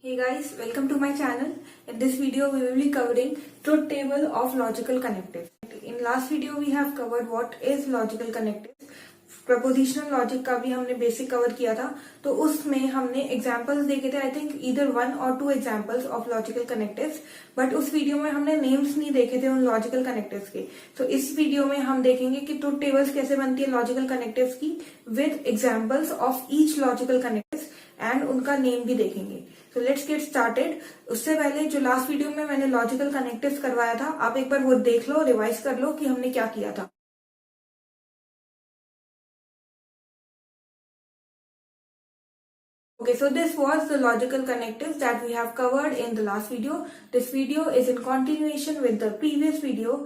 Hey guys, welcome to my channel. In this video we will be covering truth table of logical connectives. In last video we have covered what is logical connectives. Prepositional logic का भी हमने basic cover किया था, तो उसमें हमने examples देखे थे. आई थिंक ईदर 1 और 2 examples of logical connectives, but उस वीडियो में हमने नेम्स नहीं देखे थे उन लॉजिकल कनेक्टिव्स के. तो इस वीडियो में हम देखेंगे कि ट्रुथ टेबल्स कैसे बनती है लॉजिकल कनेक्टिव्स की, with examples of each logical connectives and उनका नेम भी देखेंगे. तो लेट्स गेट स्टार्टेड. उससे पहले जो लास्ट वीडियो में मैंने लॉजिकल कनेक्टिव्स करवाया था, आप एक बार वो देख लो, रिवाइज कर लो कि हमने क्या किया था. Okay, so this was the logical connectives that we have covered in the last video. This video is in continuation with the previous video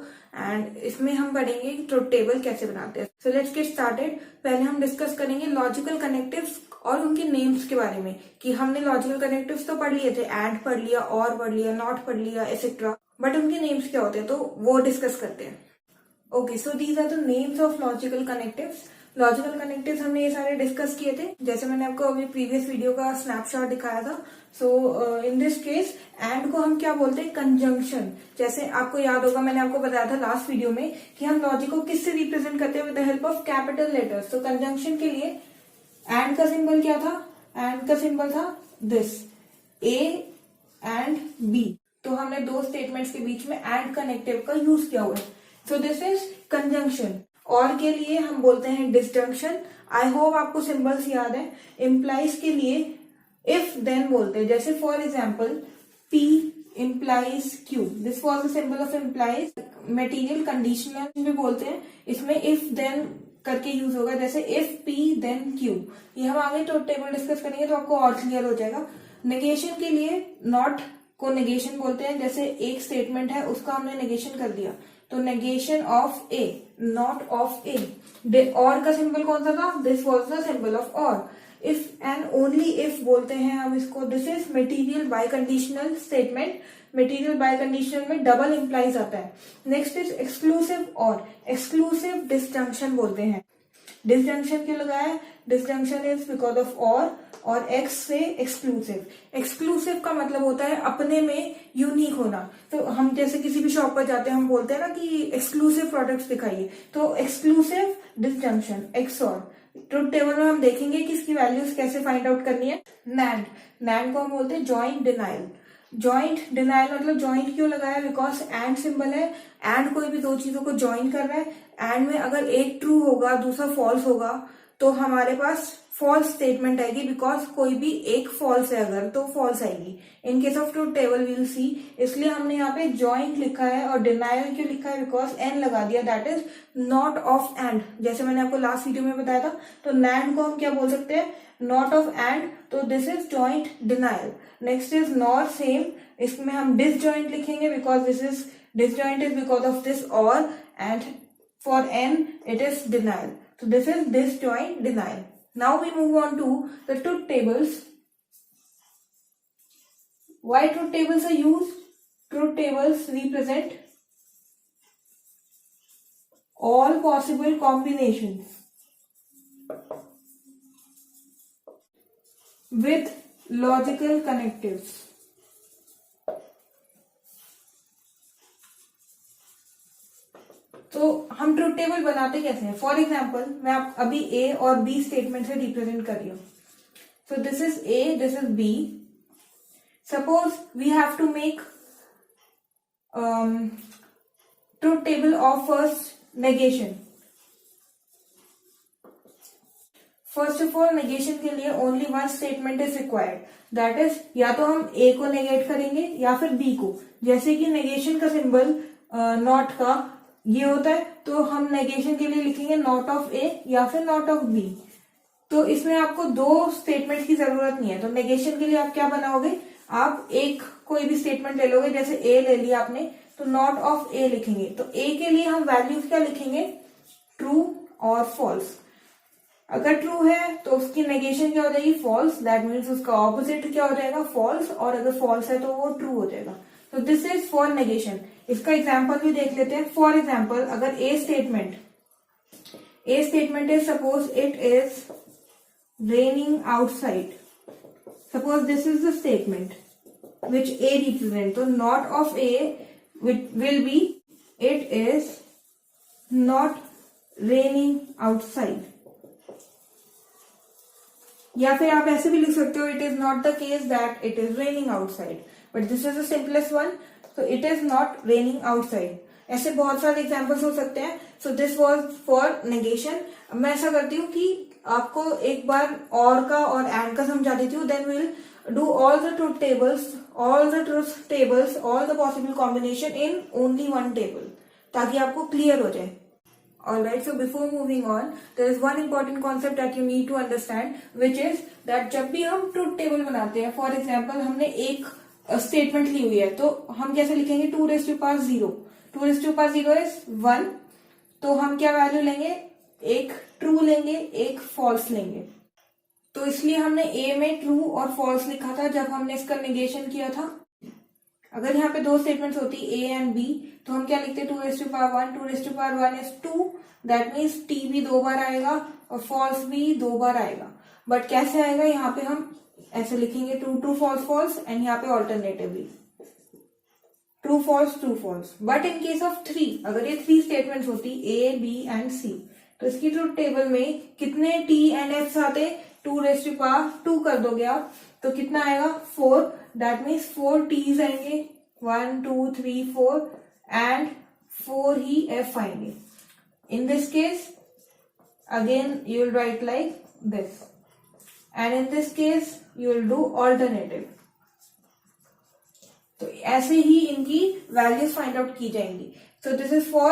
and इसमें हम पढ़ेंगे ट्रुथ टेबल कैसे बनाते हैं. So let's get started. पहले हम discuss करेंगे logical connectives और उनके नेम्स के बारे में, कि हमने लॉजिकल कनेक्टिव्स तो पढ़ लिए थे, एंड पढ़ लिया, और पढ़ लिया, नॉट पढ़ लिया, एटसेट्रा, बट उनके नेम्स क्या होते हैं, तो वो डिस्कस करते हैं. Okay, so these are the names of logical connectives. Logical connectives हमने ये सारे डिस्कस किए थे, जैसे मैंने आपको अभी प्रीवियस वीडियो का स्नैपशॉट दिखाया था. सो इन दिस केस एंड को हम क्या बोलते हैं, कंजंक्शन. जैसे आपको याद होगा, मैंने आपको बताया था लास्ट वीडियो में कि हम लॉजिक को किससे रिप्रेजेंट करते हैं, with the help of capital letters. तो कंजंक्शन के लिए एंड का सिंबल क्या था, एंड का सिंबल था दिस, ए एंड बी. तो हमने दो स्टेटमेंट्स के बीच में एंड कनेक्टिव का यूज किया हुआ है. सो दिस इज कंजंक्शन. और के लिए हम बोलते हैं डिसजंक्शन. आई होप आपको सिंबल्स याद है. इम्प्लाइज के लिए इफ देन बोलते हैं, जैसे for example P implies Q. This was the symbol of implies. Material conditional भी बोलते हैं, इसमें इफ देन करके यूज होगा, जैसे इफ पी देन क्यू. ये हम आगे ट्रुथ टेबल डिस्कस करेंगे तो आपको और क्लियर हो जाएगा. नेगेशन के लिए नॉट को नेगेशन बोलते हैं. जैसे एक स्टेटमेंट है, उसका हमने नेगेशन कर दिया, तो negation of A, not of A. Or का सिंबल कौन सा था, this was the symbol of or. If and only if बोलते हैं हम इसको. This is material biconditional statement. Material biconditional में डबल इंप्लाइज आता है. Next is exclusive or. Exclusive disjunction बोलते हैं. डिसजंक्शन क्यों लगाया है, disjunction is because of or X से एक्सक्लूसिव. एक्सक्लूसिव का मतलब होता है अपने में यूनिक होना. तो हम जैसे किसी भी शॉप पर जाते हैं, हम बोलते हैं ना कि एक्सक्लूसिव प्रोडक्ट्स दिखाइए, तो एक्सक्लूसिव डिसजंक्शन. एक्स और ट्रुथ टेबल में हम देखेंगे कि इसकी वैल्यूज कैसे फाइंड आउट करनी है. नैंड, नैंड को हम बोलते हैं जॉइंट डिनाइल. जॉइंट डिनाइल मतलब जॉइंट क्यों लगाया, बिकॉज एंड सिंबल है. एंड कोई भी दो चीजों को ज्वाइन कर रहा है. एंड में अगर एक ट्रू होगा, दूसरा फॉल्स होगा, तो हमारे पास फॉल्स स्टेटमेंट आएगी, बिकॉज कोई भी एक फॉल्स है अगर, तो फॉल्स आएगी. In case of truth table we will see. इसलिए हमने यहाँ पे जॉइंट लिखा है. और डिनाइल क्यों लिखा है, बिकॉज एन लगा दिया, that is not of and. जैसे मैंने आपको लास्ट वीडियो में बताया था, तो नैंड को हम क्या बोल सकते हैं, नॉट ऑफ एंड. तो this is joint denial. Next is nor, same. इसमें हम डिसजॉइंट लिखेंगे, because this is disjoint is because of this or, and for N it is denial. So this is disjoint denial. Now we move on to the truth tables. Why truth tables are used? Truth tables represent all possible combinations with logical connectives. तो हम truth table बनाते कैसे हैं. For example मैं आप अभी ए और B statement से रिप्रेजेंट कर रही हूँ. So this is A, this is B. Suppose we have to make truth table of first negation. First of all negation के लिए only one statement is required, that is या तो हम ए को नेगेट करेंगे या फिर बी को. जैसे कि नेगेशन का सिंबल नॉट का ये होता है, तो हम नेगेशन के लिए लिखेंगे नॉट ऑफ ए या फिर नॉट ऑफ बी. तो इसमें आपको दो स्टेटमेंट की जरूरत नहीं है. तो नेगेशन के लिए आप क्या बनाओगे, आप एक कोई भी स्टेटमेंट ले लोगे. जैसे ए ले लिया आपने, तो नॉट ऑफ ए लिखेंगे. तो ए के लिए हम वैल्यूज क्या लिखेंगे, ट्रू और फॉल्स. अगर ट्रू है तो उसकी नेगेशन क्या हो जाएगी, फॉल्स. दैट मीन्स उसका ऑपोजिट क्या हो जाएगा, फॉल्स. और अगर फॉल्स है तो वो ट्रू हो जाएगा. तो दिस इज फॉर नेगेशन. इसका एग्जाम्पल भी देख लेते हैं. फॉर एग्जाम्पल अगर ए statement is suppose it is raining outside. Suppose this is the statement. which A represent. तो not of A will be it is not raining outside. या फिर आप ऐसे भी लिख सकते हो it is not the case that it is raining outside, but this is the simplest one. So it is not raining outside. ऐसे बहुत सारे एग्जाम्पल्स हो सकते हैं. So this was for negation. मैं ऐसा करती हूँ कि आपको एक बार और का और एंड का समझा देती हूँ. Then will do all the truth tables, all the possible combination in only one table, ताकि आपको क्लियर हो जाए. Alright, so before moving on, there is one important concept that you need to understand, which is that जब भी हम truth table बनाते हैं, for example हमने एक स्टेटमेंट ली हुई है, तो हम कैसे लिखेंगे? 2 raised to power 0. 2 raised to power 0 is 1. तो हम क्या वैल्यू लेंगे? एक ट्रू लेंगे, एक फॉल्स लेंगे. तो इसलिए हमने ए में ट्रू और फॉल्स लिखा था जब हमने इसका नेगेशन किया था. अगर यहाँ पे दो स्टेटमेंट्स होती ए एंड बी, तो हम क्या लिखते? 2 raised to power 1. 2 raised to power 1 is 2. That means T भी 2 बार आएगा और फॉल्स भी 2 बार आएगा. बट कैसे आएगा? यहाँ पे हम ऐसे लिखेंगे true true false false, and यहाँ पे alternatively true false. But in case of 3, अगर ये 3 स्टेटमेंट्स होती ए बी एंड सी, तो इसकी ट्रूथ टेबल में कितने टी एंड एफ आते? 2 raised to power 2 कर दोगे आप, तो कितना आएगा? 4. दैट मीन्स 4 टीज आएंगे. 1 2 3 4 एंड 4 ही एफ आएंगे. In this case, again you will write like this, and in this case you will do alternative. तो ऐसे ही इनकी वैल्यूज फाइंड आउट की जाएंगी. So this is for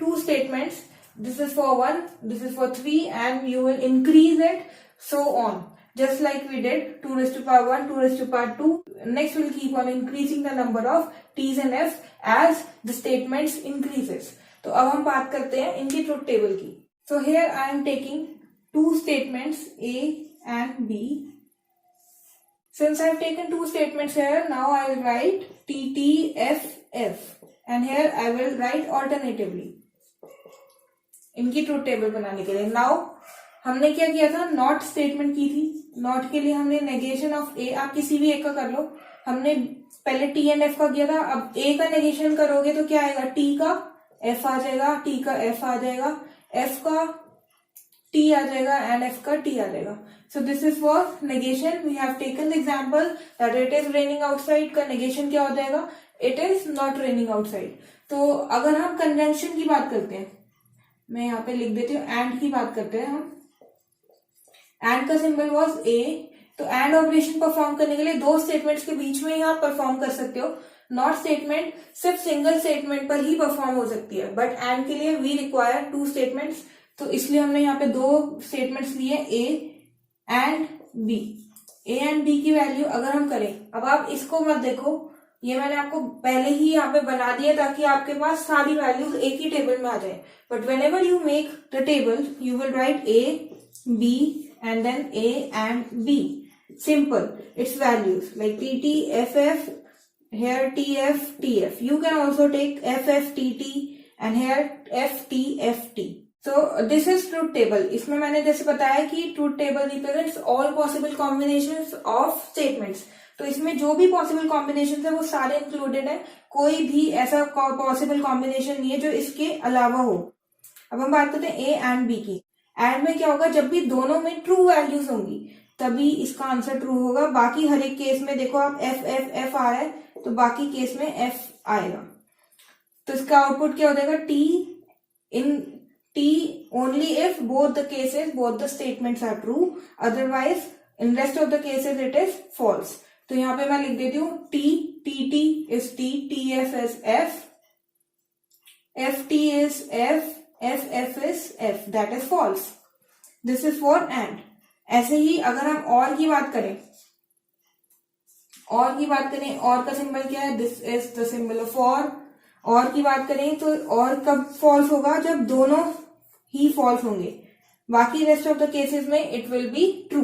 2 statements, this is for 1, this is for 3, and you will increase it so on, just like we did 2 raised to power 1, 2 raised to power 2. Next we'll keep on increasing the number of t's and f's as the statements increases. तो अब हम बात करते हैं इनकी truth table की. So here I am taking 2 statements A and B. Since I have taken 2 statements here, now I will write T T F F, and here I will write alternatively इनकी truth table बनाने के लिए. Now हमने क्या किया था? Not statement की थी. नॉट के लिए हमने नेगेशन ऑफ ए, आप किसी भी एक का कर लो. हमने पहले टी एंड एफ का किया था. अब ए का नेगेशन करोगे तो क्या आएगा? टी का एफ आ जाएगा, टी का एफ आ जाएगा, एफ का टी आ जाएगा, एंड एफ का टी आ जाएगा. So this is for negation. We have taken the example that it is raining outside. का नेगेशन क्या हो जाएगा? It is not raining outside. तो अगर हम कंजंक्शन की बात करते हैं, मैं यहाँ पे लिख देती हूँ, एंड की बात करते हैं हम. एंड का सिंबल वॉज ए. तो एंड ऑपरेशन परफॉर्म करने के लिए 2 स्टेटमेंट्स के बीच में ही आप परफॉर्म कर सकते हो. नॉट स्टेटमेंट सिर्फ सिंगल स्टेटमेंट पर ही परफॉर्म हो सकती है, बट एंड के लिए वी रिक्वायर 2 स्टेटमेंट्स. तो इसलिए हमने यहाँ पे 2 स्टेटमेंट्स लिए, A and B. A and B की वैल्यू अगर हम करें, अब आप इसको मत देखो, ये मैंने आपको पहले ही यहाँ पे बना दिया ताकि आपके पास सारी वैल्यूज एक ही टेबल में आ जाए. But whenever you make the table, you will write A B and then A and B. Simple. Its values like TT, FF, here TF, TF. You can also take FF, TT and here FT, FT. So this is truth table. इसमें मैंने जैसे बताया कि truth table represents all possible combinations of statements. तो इसमें जो भी possible combinations है वो सारे included है. कोई भी ऐसा possible combination नहीं है जो इसके अलावा हो. अब हम बात करते हैं A and B की. एंड में क्या होगा? जब भी दोनों में ट्रू वैल्यूज होंगी तभी इसका आंसर ट्रू होगा. बाकी हर एक केस में देखो आप एफ एफ एफ आ रहा है, तो बाकी केस में एफ आएगा. तो इसका आउटपुट क्या हो जाएगा? T in T only if both the cases, both the statements are true. Otherwise in rest of the cases it is false. तो यहाँ पे मैं लिख देती हूँ T T T is T, T F is F, F T is F, F F is F. That is false. This is for and. ऐसे ही अगर हम और की बात करें, और का सिंबल क्या है? This is the symbol of और. और की बात करें तो और कब फॉल्स होगा? जब दोनों ही फॉल्स होंगे. बाकी रेस्ट ऑफ द केसेस में it will be true.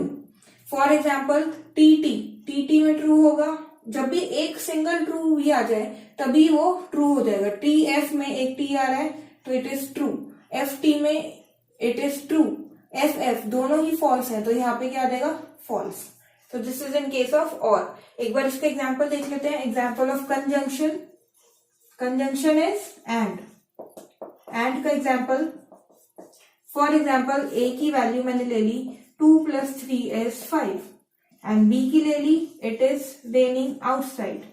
For example T में ट्रू होगा. जब भी एक सिंगल ट्रू भी आ जाए तभी वो ट्रू हो जाएगा. टी एफ में एक टी आ रहा है तो it is true. F T में it is true. F F दोनों ही फॉल्स हैं तो यहाँ पे क्या आ जाएगा? False. So this is in case of or. एक बार इसका एग्जाम्पल देख लेते हैं. Example of conjunction. Conjunction is and. And का एग्जाम्पल, फॉर एग्जाम्पल ए की वैल्यू मैंने ले ली 2 + 3 is 5 एंड बी की ले ली इट इज रेनिंग आउटसाइड.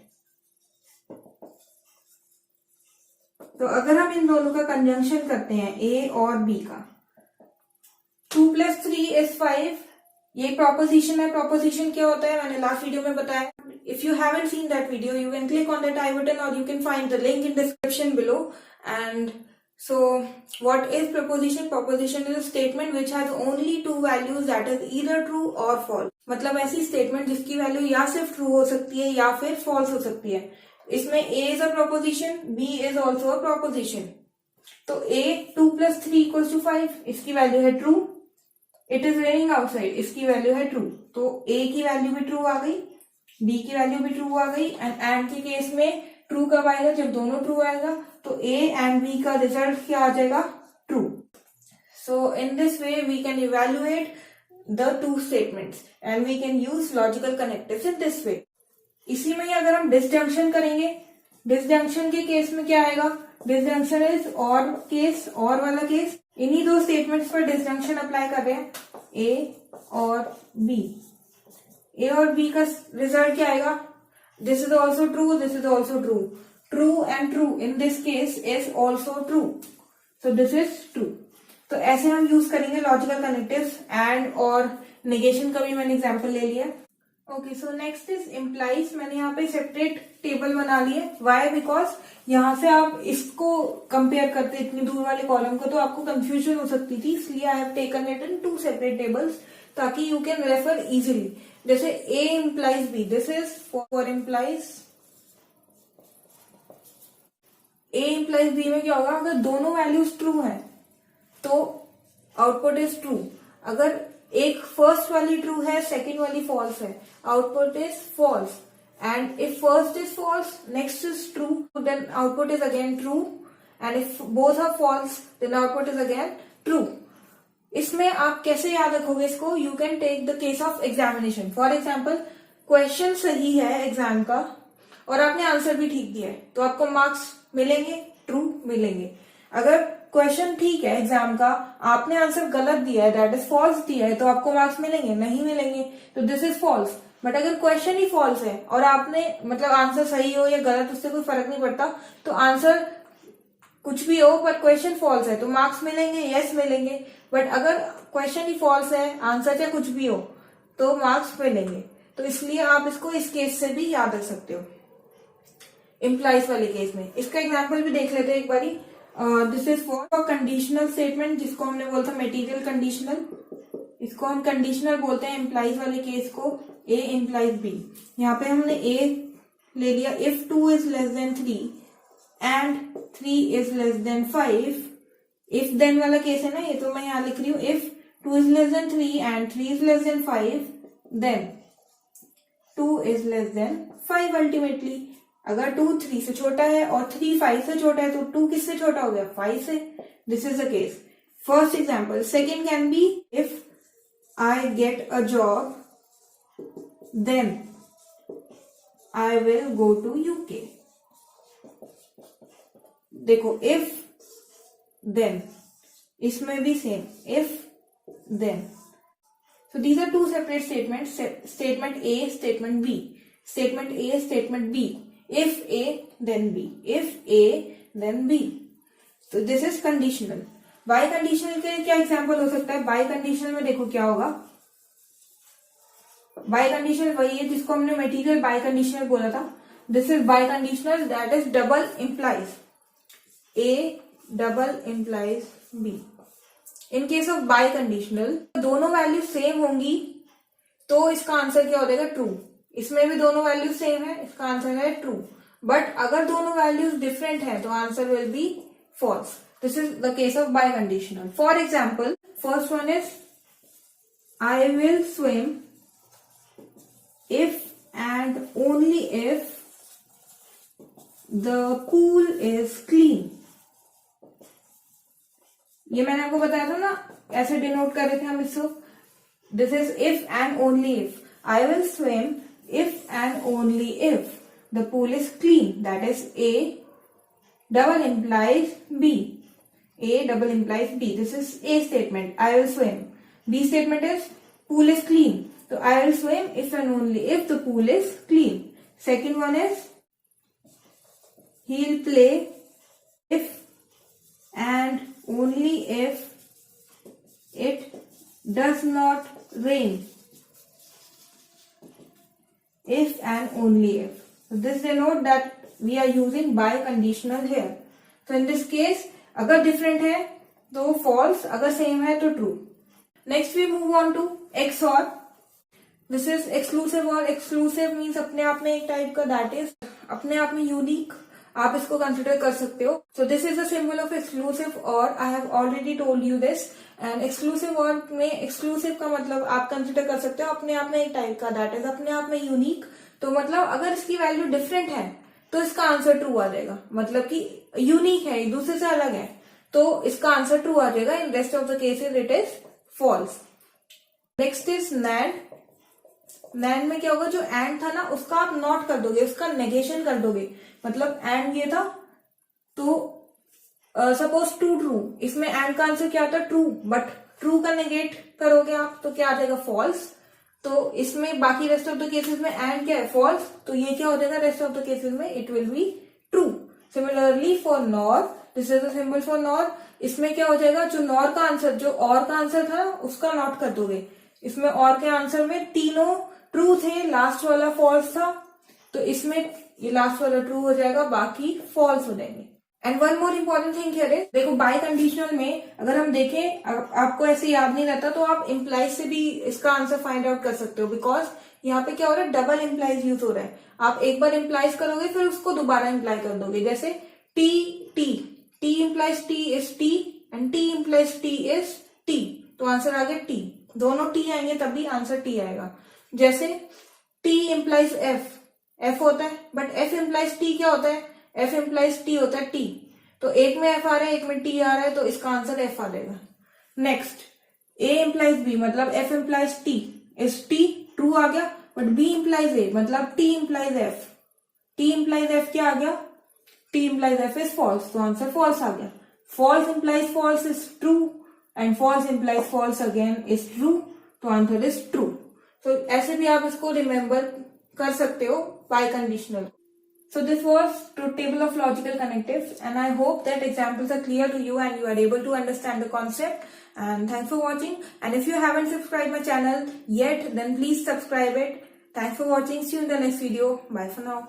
तो अगर हम इन दोनों का कंजंक्शन करते हैं ए और बी का, 2 + 3 is 5, ये प्रोपोजिशन है. प्रोपोजिशन क्या होता है मैंने लास्ट वीडियो में बताया. If you haven't seen that video you can click on that i button और you can find the link in description below. And so what is proposition? Proposition is a statement which has only two values, that is either true or false. मतलब ऐसी statement जिसकी value या सिर्फ true हो सकती है या फिर फॉल्स हो सकती है. इसमें A is a proposition, B is also a proposition. तो A 2 + 3 = 5, इसकी वैल्यू है true. It is raining outside, इसकी वैल्यू है ट्रू. तो A की वैल्यू भी ट्रू आ गई, B की वैल्यू भी ट्रू आ गई. एंड के केस में ट्रू कब आएगा? जब दोनों ट्रू आएगा. तो A एंड B का रिजल्ट क्या आ जाएगा? True. So in this way we can evaluate the two statements and we can use logical connectives in this way. इसी में ही अगर हम डिसजंक्शन करेंगे, डिसजंक्शन के केस में क्या आएगा? डिसजंक्शन इज और केस, और वाला केस. इन्हीं दो स्टेटमेंट्स पर डिसजंक्शन अप्लाई कर रहे हैं, ए और बी. ए और बी का रिजल्ट क्या आएगा? This is also true, this is also true. True and true in this case is also true. So this is true. तो ऐसे हम यूज करेंगे लॉजिकल कनेक्टिव्स. एंड और नेगेशन का भी मैंने एग्जाम्पल ले लिया. Okay, so next is implies. मैंने यहाँ पे सेपरेट टेबल बना ली है. वाई? बिकॉज यहाँ से आप इसको कंपेयर करते इतनी दूर वाले कॉलम को तो आपको कंफ्यूजन हो सकती थी, इसलिए I have taken it in 2 separate tables ताकि यू कैन रेफर इजिली. जैसे A implies B, this is for implies. A implies B में क्या होगा? अगर दोनों वैल्यूज ट्रू है तो आउटपुट इज ट्रू. अगर एक फर्स्ट वाली ट्रू है, सेकंड वाली फॉल्स है, output is false. And if first is false, next is true, then output is again true. And if both are false, then output is again true. इसमें आप कैसे याद रखोगे इसको? You can take the case of examination. For example, question सही है exam का और आपने आंसर भी ठीक दिया है तो आपको मार्क्स मिलेंगे, ट्रू मिलेंगे. अगर क्वेश्चन ठीक है एग्जाम का, आपने आंसर गलत दिया है, दैट इज फॉल्स दिया है, तो आपको मार्क्स मिलेंगे? नहीं मिलेंगे. तो दिस इज फॉल्स. बट अगर क्वेश्चन ही फॉल्स है और आपने मतलब आंसर सही हो या गलत उससे कोई फर्क नहीं पड़ता, तो आंसर कुछ भी हो पर क्वेश्चन फॉल्स है तो मार्क्स मिलेंगे? यस मिलेंगे. बट अगर क्वेश्चन ही फॉल्स है, आंसर चाहे कुछ भी हो, तो मार्क्स मिलेंगे. तो इसलिए आप इसको इस केस से भी याद रख सकते हो, इम्प्लाइज वाले केस में. इसका एग्जाम्पल भी देख लेते हैं एक बारी. This is for conditional statement, जिसको हमने बोला था मटेरियल कंडीशनल. इसको हम कंडीशनल बोलते हैं इम्प्लाइज वाले केस को. A implies B. यहाँ पे हमने ए ले लिया. If 2 is less than 3 and 3 is less than 5. If then वाला केस है ना ये, तो मैं यहाँ लिख रही हूँ if 2 is less than 3 and 3 is less than 5, then 2 is less than 5 ultimately. अगर 2 3 से छोटा है और 3 5 से छोटा है तो 2 किससे छोटा हो गया? 5 से. This is the case. First example. Second can be if I get a job then I will go to UK. देखो इफ देन, इसमें भी same if then. So these are two separate statements. Statement A, statement B. Statement A, statement B. If A, then B. If A, then B. So this is conditional. By conditional के क्या example हो सकता है? By conditional में देखो क्या होगा. By conditional वही है जिसको हमने material by conditional बोला था. This is by conditional, that is double implies. A double implies B. In case of bye conditional दोनों वैल्यू सेम होंगी तो इसका आंसर क्या हो जाएगा? ट्रू. इसमें भी दोनों वैल्यू सेम है, इसका आंसर है ट्रू. बट अगर दोनों वैल्यूज डिफरेंट है तो answer will be false. This is the case of biconditional. For example, first one is I will swim if and only if the pool is clean. ये मैंने आपको बताया था ना, ऐसे डिनोट कर रहे थे हम इसको. This is if and only if. I will swim if and only if the pool is clean. That is A double implies B. A double implies B. This is A statement. I will swim. B statement is pool is clean. So I will swim if and only if the pool is clean. Second one is he'll play if and only if it does not rain. If and only if. So this denote that we are using by conditional here. So in this case, अगर different है तो false, अगर same है तो true. Next we move on to XOR. This is exclusive or. Exclusive means अपने आप में एक type का, that is अपने आप में unique आप इसको कंसिडर कर सकते हो. So this is the symbol of exclusive or. I have already told you this. And exclusive or में exclusive का मतलब आप कंसिडर कर सकते हो अपने आप में एक टाइप का, that is अपने आप में यूनिक. तो मतलब अगर इसकी वैल्यू डिफरेंट है तो इसका आंसर ट्रू आ जाएगा, मतलब कि यूनिक है, एक दूसरे से अलग है, तो इसका आंसर ट्रू आ जाएगा. In rest of the cases it is false. Next is NAND. NAND में क्या होगा, जो एंड था ना उसका आप नॉट कर दोगे, उसका नेगेशन कर दोगे. मतलब एंड ये था तो सपोज टू ट्रू, इसमें एंड का आंसर क्या होता है ट्रू, बट ट्रू का नेगेट करोगे आप तो क्या आ जाएगा फॉल्स. तो इसमें बाकी रेस्ट ऑफ द केसेस में एंड क्या है फॉल्स, तो ये क्या हो जाएगा रेस्ट ऑफ द केसेस में it will be true. Similarly for nor, this is the symbol for nor. इसमें क्या हो जाएगा, जो नॉर का आंसर, जो और का आंसर था उसका नॉट कर दोगे. इसमें और के आंसर में तीनों ट्रू थे, लास्ट वाला फॉल्स था, तो इसमें ये लास्ट वाला ट्रू हो जाएगा, बाकी फॉल्स हो जाएंगे. And one more important thing here is, देखो बाय कंडीशनल में अगर हम देखें, आपको ऐसे याद नहीं रहता तो आप इम्प्लाइज से भी इसका आंसर फाइंड आउट कर सकते हो. बिकॉज यहाँ पे क्या हो रहा है, डबल इम्प्लाइज यूज हो रहा है. आप एक बार इम्प्लाइज करोगे फिर उसको दोबारा इम्प्लाई कर दोगे. जैसे T T, T implies T is T and T implies T is T, तो आंसर आ गया टी. दोनों टी आएंगे तभी आंसर टी आएगा. जैसे टी इम्प्लाइज एफ, एफ होता है, बट एफ इम्प्लाइज टी क्या होता है, एफ इम्प्लाइज टी होता है टी. तो एक में एफ आ रहा है एक में टी आ रहा है, तो इसका आंसर एफ आ जाएगा. नेक्स्ट ए इम्प्लाइज बी, मतलब F implies T is T, true आ गया. बट बी इम्प्लाइज ए, मतलब T implies F, T implies F क्या आ गया, T implies F is false, तो आंसर फॉल्स आ गया. False implies false is true and false implies false again is true, तो आंसर इज ट्रू. तो ऐसे भी आप इसको रिमेम्बर कर सकते हो biconditional. So this was truth table of logical connectives, and I hope that examples are clear to you and you are able to understand the concept. And thanks for watching. And if you haven't subscribed my channel yet, then please subscribe it. Thanks for watching. See you in the next video. Bye for now.